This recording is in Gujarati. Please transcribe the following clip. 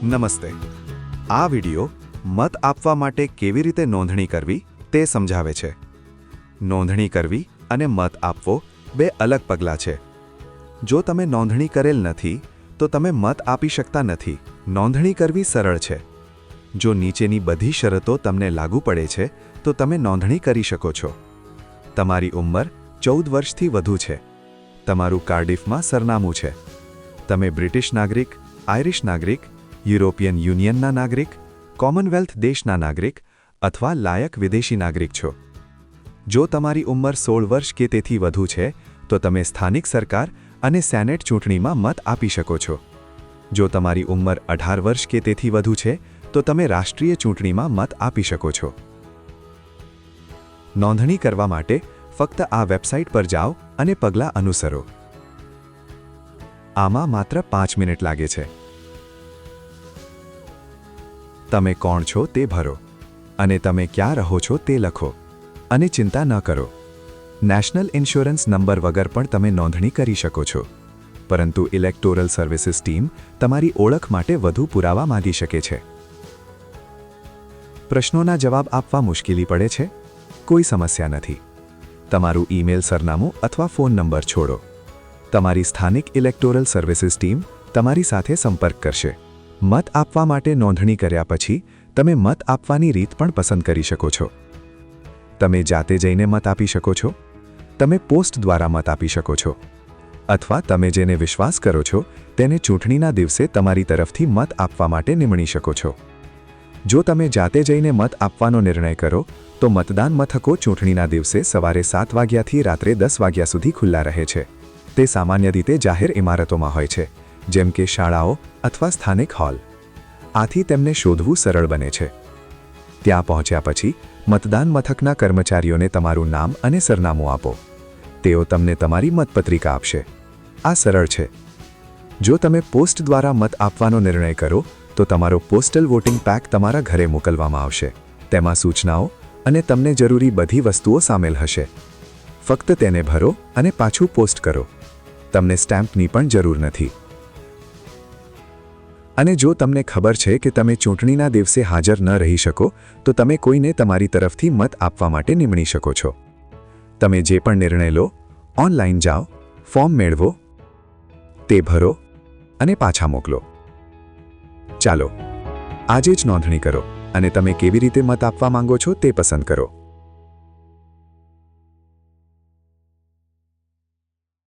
નમસ્તે। આ વિડિયો મત આપવા માટે કેવી રીતે નોંધણી કરવી તે સમજાવે છે। નોંધણી કરવી અને મત આપવો બે અલગ પગલાં છે। જો તમે નોંધણી કરેલ નથી તો તમે મત આપી શકતા નથી। નોંધણી કરવી સરળ છે। જો નીચેની બધી શરતો તમને લાગુ પડે છે તો તમે નોંધણી કરી શકો છો। તમારી ઉંમર 14 વર્ષથી વધુ છે। તમારું કાર્ડિફમાં સરનામું છે। તમે બ્રિટિશ નાગરિક, આયરિશ નાગરિક, યુરોપિયન યુનિયનના નાગરિક, કોમનવેલ્થ દેશના નાગરિક અથવા લાયક વિદેશી નાગરિક છો। જો તમારી ઉંમર 16 વર્ષ કે તેથી વધુ છે તો તમે સ્થાનિક સરકાર અને સેનેટ ચૂંટણીમાં મત આપી શકો છો। જો તમારી ઉંમર 18 વર્ષ કે તેથી વધુ છે તો તમે રાષ્ટ્રીય ચૂંટણીમાં મત આપી શકો છો। નોંધણી કરવા માટે ફક્ત આ વેબસાઇટ પર જાઓ અને પગલાં અનુસરો। આમાં માત્ર 5 મિનિટ લાગે છે। તમે કોણ છો તે ભરો અને તમે ક્યાં રહો છો તે લખો અને ચિંતા ન કરો। નેશનલ ઇન્સ્યોરન્સ નંબર વગર પણ તમે નોંધણી કરી શકો છો, પરંતુ ઇલેક્ટોરલ સર્વિસીસ ટીમ તમારી ઓળખ માટે વધુ પુરાવા માંગી શકે છે। પ્રશ્નોના જવાબ આપવા મુશ્કેલી પડે છે? કોઈ સમસ્યા નથી। તમારું ઈમેલ સરનામું અથવા ફોન નંબર છોડો। તમારી સ્થાનિક ઇલેક્ટોરલ સર્વિસીસ ટીમ તમારી સાથે સંપર્ક કરશે। મત આપવા માટે નોંધણી કર્યા પછી તમે મત આપવાની રીત પણ પસંદ કરી શકો છો। તમે જાતે જઈને મત આપી શકો છો, તમે પોસ્ટ દ્વારા મત આપી શકો છો, અથવા તમે જેને વિશ્વાસ કરો છો તેને ચૂંટણીના દિવસે તમારી તરફથી મત આપવા માટે નિમણી શકો છો। જો તમે જાતે જઈને મત આપવાનો નિર્ણય કરો તો મતદાન મથકો ચૂંટણીના દિવસે સવારે 7 વાગ્યાથી રાત્રે 10 વાગ્યા સુધી ખુલ્લા રહે છે। તે સામાન્ય રીતે જાહેર ઇમારતોમાં હોય છે, જેમ કે શાળાઓ અથવા સ્થાનિક હોલ। આથી તેમને શોધવું સરળ બને છે। ત્યાં પહોંચ્યા પછી મતદાન મથકના કર્મચારીઓને તમારું નામ અને સરનામું આપો। તેઓ તમને તમારી મતપત્રિકા આપશે। આ સરળ છે। જો તમે પોસ્ટ દ્વારા મત આપવાનો નિર્ણય કરો તો તમારો પોસ્ટલ વોટિંગ પેક તમારા ઘરે મોકલવામાં આવશે। તેમાં સૂચનાઓ અને તમને જરૂરી બધી વસ્તુઓ સામેલ હશે। ફક્ત તેને ભરો અને પાછું પોસ્ટ કરો। તમને સ્ટેમ્પની પણ જરૂર નથી। અને જો તમને ખબર છે કે તમે ચૂંટણીના દિવસે હાજર ન રહી શકો તો તમે કોઈને તમારી તરફથી મત આપવા માટે નિમણી શકો છો। તમે જે પણ નિર્ણય લો, ઓનલાઈન જાઓ, ફોર્મ મેળવો, તે ભરો અને પાછા મોકલો। ચાલો આજે જ નોંધણી કરો અને તમે કેવી રીતે મત આપવા માંગો છો તે પસંદ કરો।